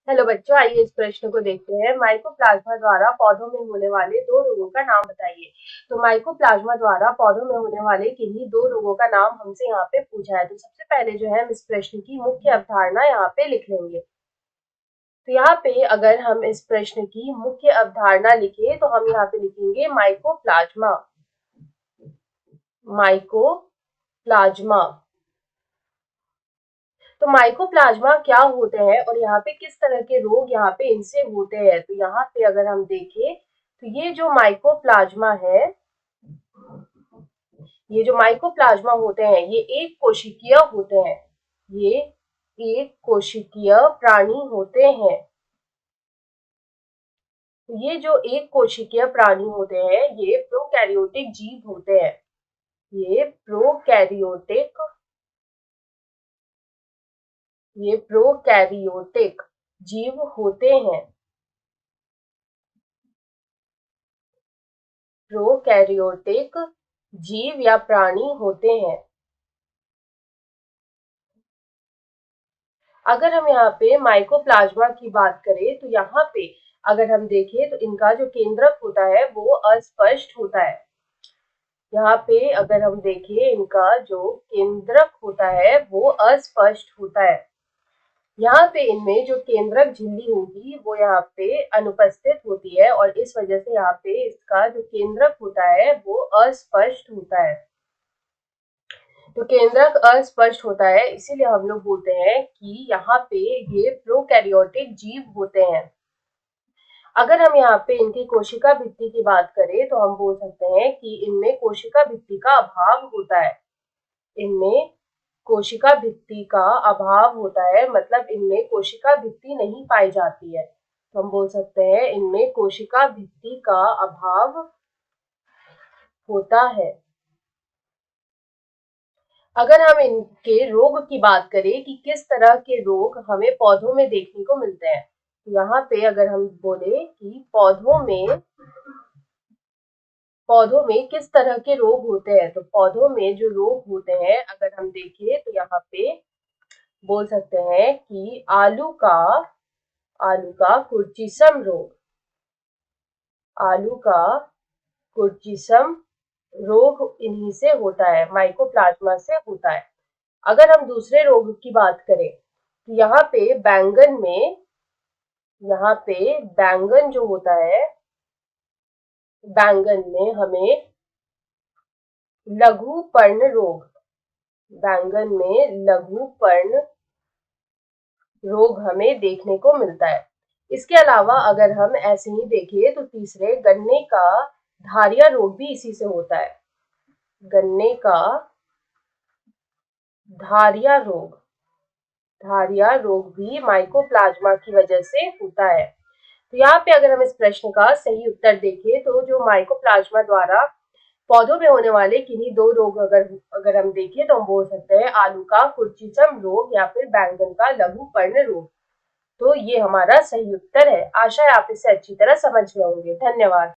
Hello बच्चों, आइए इस प्रश्न को देखते हैं। माइकोप्लाज्मा द्वारा पौधों में होने वाले दो रोगों का नाम बताइए। तो माइकोप्लाज्मा द्वारा पौधों में होने वाले किन्हीं दो रोगों का नाम हमसे यहाँ पे पूछा है। तो सबसे पहले जो है हम इस प्रश्न की मुख्य अवधारणा यहाँ पे लिख लेंगे। तो यहाँ पे अगर हम इस प्रश्न की मुख्य अवधारणा लिखे तो हम यहाँ पे लिखेंगे माइकोप्लाज्मा। माइकोप्लाज्मा तो माइकोप्लाज्मा क्या होते हैं और यहाँ पे किस तरह के रोग यहाँ पे इनसे होते हैं। तो यहाँ पे अगर हम देखें तो ये जो माइकोप्लाज्मा है, ये जो माइकोप्लाज्मा होते हैं ये एक कोशिकीय होते हैं। ये एक कोशिकीय प्राणी होते हैं। ये जो एक कोशिकीय प्राणी होते हैं ये प्रोकैरियोटिक जीव होते हैं। ये प्रोकैरियोटिक जीव होते हैं। प्रोकैरियोटिक जीव या प्राणी होते हैं। अगर हम यहाँ पे माइकोप्लाज्मा की बात करें तो यहाँ पे अगर हम देखें तो इनका जो केंद्रक होता है वो अस्पष्ट होता है। यहाँ पे अगर हम देखें इनका जो केंद्रक होता है वो अस्पष्ट होता है। यहाँ पे इनमें जो केंद्रक झिल्ली होगी वो यहाँ पे अनुपस्थित होती है और इस वजह से यहाँ पे इसका जो केंद्रक होता है वो अस्पष्ट होता है। तो केंद्रक अस्पष्ट होता है, इसीलिए हम लोग बोलते हैं कि यहाँ पे ये प्रोकैरियोटिक जीव होते हैं। अगर हम यहाँ पे इनकी कोशिका भित्ति की बात करें तो हम बोल सकते हैं कि इनमें कोशिका भित्ति का अभाव होता है। इनमें कोशिका भित्ति का अभाव होता है, मतलब इनमें कोशिका भित्ति नहीं पाई जाती है। तो हम बोल सकते हैं इनमें कोशिका भित्ति का अभाव होता है। अगर हम इनके रोग की बात करें कि किस तरह के रोग हमें पौधों में देखने को मिलते हैं, तो यहाँ पे अगर हम बोले कि पौधों में किस तरह के रोग होते हैं, तो पौधों में जो रोग होते हैं अगर हम देखें तो यहाँ पे बोल सकते हैं कि आलू का कुर्चिसम रोग, आलू का कुर्चिसम रोग इन्हीं से होता है, माइकोप्लाज्मा से होता है। अगर हम दूसरे रोग की बात करें तो यहाँ पे बैंगन जो होता है, बैंगन में हमें लघु पर्ण रोग, बैंगन में लघु पर्ण रोग हमें देखने को मिलता है। इसके अलावा अगर हम ऐसे ही देखें तो तीसरे गन्ने का धारिया रोग भी इसी से होता है। गन्ने का धारिया रोग भी माइकोप्लाज्मा की वजह से होता है। तो यहाँ पे अगर हम इस प्रश्न का सही उत्तर देखें तो जो माइकोप्लाज्मा द्वारा पौधों में होने वाले किन्हीं दो रोग अगर हम देखें तो हम बोल सकते हैं आलू का कुर्चिसम रोग या फिर बैंगन का लघु पर्ण रोग। तो ये हमारा सही उत्तर है। आशा है आप इसे अच्छी तरह समझ गए होंगे। धन्यवाद।